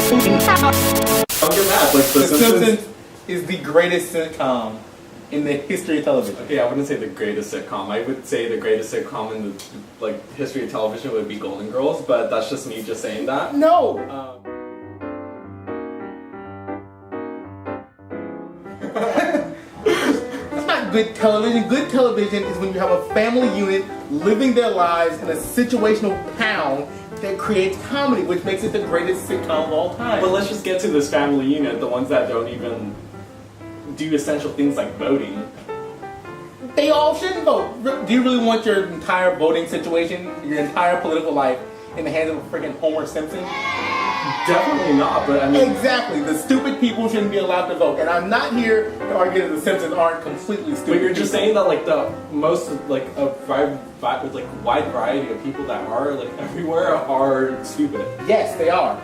mad. Like, The Simpsons is the greatest sitcom in the history of television. Okay, I wouldn't say the greatest sitcom. I would say the greatest sitcom in the history of television would be Golden Girls, but that's just me just saying that. No. That's not good television. Good television is when you have a family unit living their lives in a situational pound that creates comedy, which makes it the greatest sitcom of all time. But let's just get to this family unit, the ones that don't even do essential things like voting. They all shouldn't vote. Do you really want your entire voting situation, your entire political life, in the hands of a freaking Homer Simpson? Definitely not, but I mean... Exactly. The stupid people shouldn't be allowed to vote. And I'm not here to argue that the Simpsons aren't completely stupid. But you're just saying that, like, the most, like, a wide variety of people that are, like, everywhere are stupid. Yes, they are.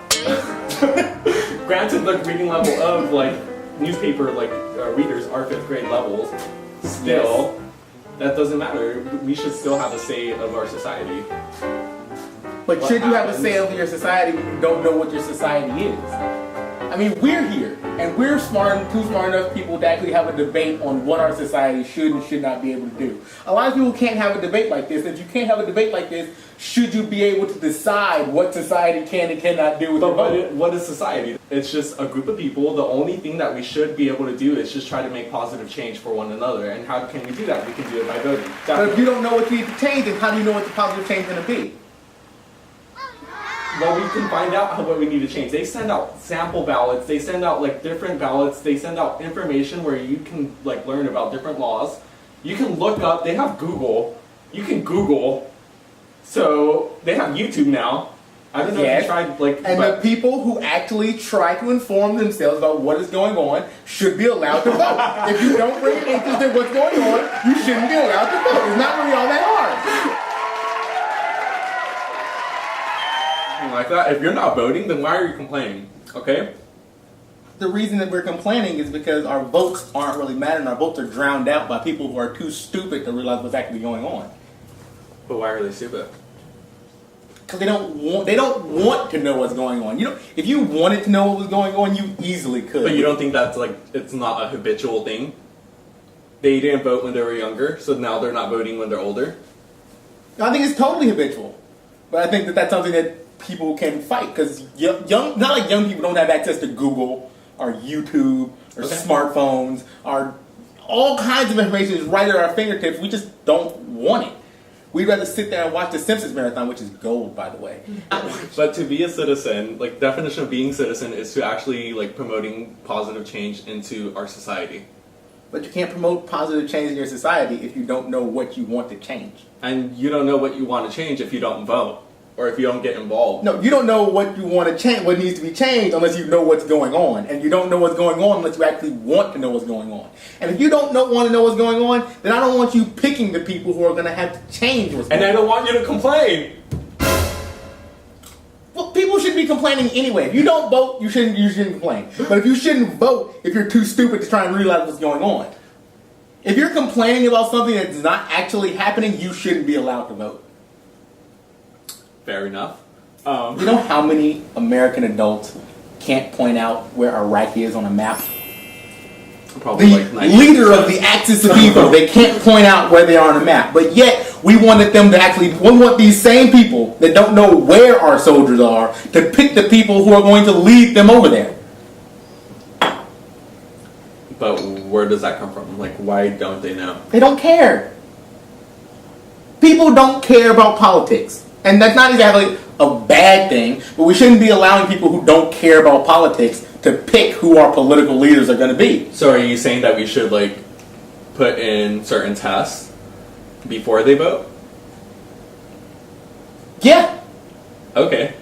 Granted, the reading level of, like, newspaper, like, readers are 5th grade levels. Still, that doesn't matter. We should still have a say of our society. But should you have a say over your society when you don't know what your society is? I mean, we're here, and we're too smart enough people to actually have a debate on what our society should and should not be able to do. A lot of people can't have a debate like this. If you can't have a debate like this, should you be able to decide what society can and cannot do with the vote? What is society? It's just a group of people. The only thing that we should be able to do is just try to make positive change for one another. And how can we do that? We can do it by voting. But if you don't know what you need to change, then how do you know what the positive change is going to be? Well, we can find out what we need to change. They send out sample ballots. They send out like different ballots. They send out information where you can like learn about different laws. You can look up. They have Google. You can Google. So they have YouTube now. I don't know if you tried like. And the people who actually try to inform themselves about what is going on should be allowed to vote. If you don't bring an interest in what's going on, you shouldn't be allowed to vote. It's not really all that hard. Like that. If you're not voting, then why are you complaining? Okay? The reason that we're complaining is because our votes aren't really mattering. Our votes are drowned out by people who are too stupid to realize what's actually going on. But why are they stupid? Because they don't want to know what's going on. You know, if you wanted to know what was going on, you easily could. But you don't think that's like it's not a habitual thing? They didn't vote when they were younger, so now they're not voting when they're older? I think it's totally habitual. But I think that that's something that people can fight, because not like young people don't have access to Google or YouTube or smartphones or all kinds of information is right at our fingertips. We just don't want it. We'd rather sit there and watch the Simpsons marathon, which is gold, by the way. But to be a citizen, like definition of being a citizen is to actually like promoting positive change into our society. But you can't promote positive change in your society if you don't know what you want to change. And you don't know what you want to change if you don't vote. Or if you don't get involved. No, you don't know what you want to change, what needs to be changed, unless you know what's going on. And you don't know what's going on unless you actually want to know what's going on. And if you don't want to know what's going on, then I don't want you picking the people who are going to have to change what's going on. And I don't want you to complain. Well, people should be complaining anyway. If you don't vote, you shouldn't complain. But if you shouldn't vote if you're too stupid to try and realize what's going on. If you're complaining about something that's not actually happening, you shouldn't be allowed to vote. Fair enough. You know how many American adults can't point out where Iraq is on a map? Probably the like 90%. Leader of the Axis of Evil, they can't point out where they are on a map. But yet, we want these same people that don't know where our soldiers are to pick the people who are going to lead them over there. But where does that come from? Like, why don't they know? They don't care. People don't care about politics. And that's not exactly a bad thing, but we shouldn't be allowing people who don't care about politics to pick who our political leaders are going to be. So are you saying that we should, like, put in certain tests before they vote? Yeah. Okay.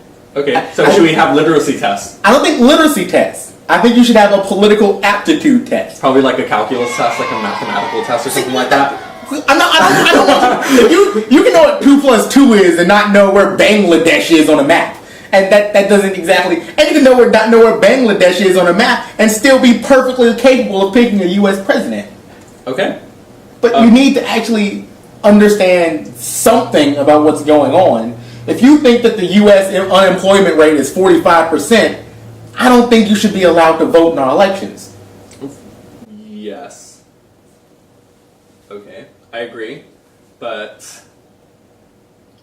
So should we have literacy tests? I don't think literacy tests. I think you should have a political aptitude test. Probably like a calculus test, like a mathematical test or something like that. I don't want you can know what 2 + 2 is and not know where Bangladesh is on a map. And that doesn't exactly... And you can not know where Bangladesh is on a map and still be perfectly capable of picking a U.S. president. Okay. But you need to actually understand something about what's going on. If you think that the U.S. unemployment rate is 45%, I don't think you should be allowed to vote in our elections. Yes. Okay, I agree, but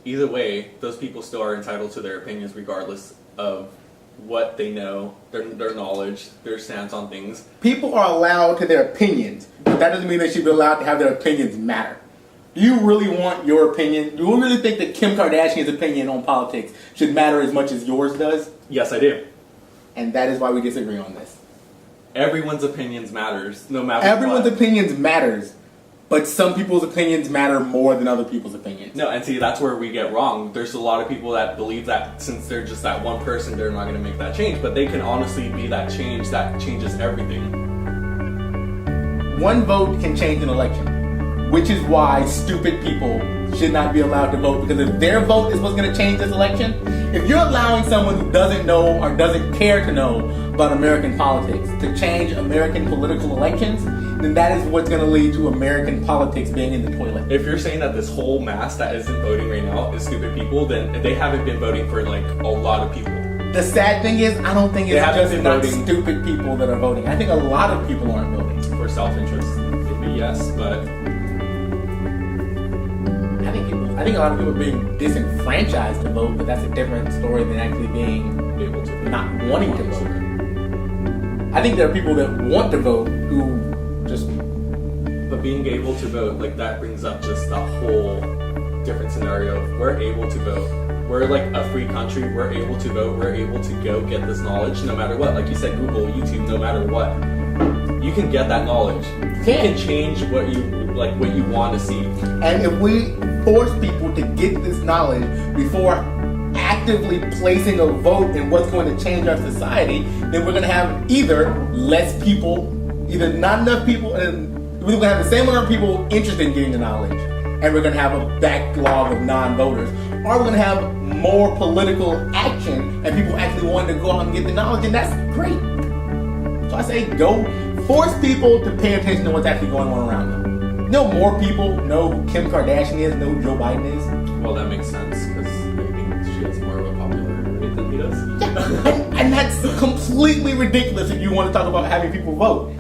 either way, those people still are entitled to their opinions regardless of what they know, their knowledge, their stance on things. People are allowed to their opinions, but that doesn't mean they should be allowed to have their opinions matter. Do you really want your opinion? Do you really think that Kim Kardashian's opinion on politics should matter as much as yours does? Yes, I do. And that is why we disagree on this. Everyone's opinions matters, no matter Everyone's what. opinions matters, but some people's opinions matter more than other people's opinions. No, and see, that's where we get wrong. There's a lot of people that believe that since they're just that one person, they're not going to make that change. But they can honestly be that change that changes everything. One vote can change an election, which is why stupid people should not be allowed to vote. Because if their vote is what's going to change this election, if you're allowing someone who doesn't know or doesn't care to know about American politics to change American political elections, then that is what's going to lead to American politics being in the toilet. If you're saying that this whole mass that isn't voting right now is stupid people, then they haven't been voting for like a lot of people. The sad thing is, I don't think it's just not voting. stupid people that are voting. I think a lot of people aren't voting. For self-interest, maybe yes, but I think a lot of people are being disenfranchised to vote, but that's a different story than actually being able to vote. not wanting to vote. I think there are people that want to vote who just... But being able to vote, like that brings up just a whole different scenario. We're able to vote. We're like a free country. We're able to vote. We're able to go get this knowledge no matter what. Like you said, Google, YouTube, no matter what. You can get that knowledge. You can change what you want to see. And if we force people to get this knowledge before actively placing a vote in what's going to change our society, then we're going to have either less people, either not enough people, and we're going to have the same amount of people interested in getting the knowledge, and we're going to have a backlog of non-voters, or we're going to have more political action and people actually wanting to go out and get the knowledge, and that's great. So I say go force people to pay attention to what's actually going on around them. No more people know who Kim Kardashian is, know who Joe Biden is. Well, that makes sense because I think she has more of a popularity rate than he does. Yeah, and that's completely ridiculous if you want to talk about having people vote.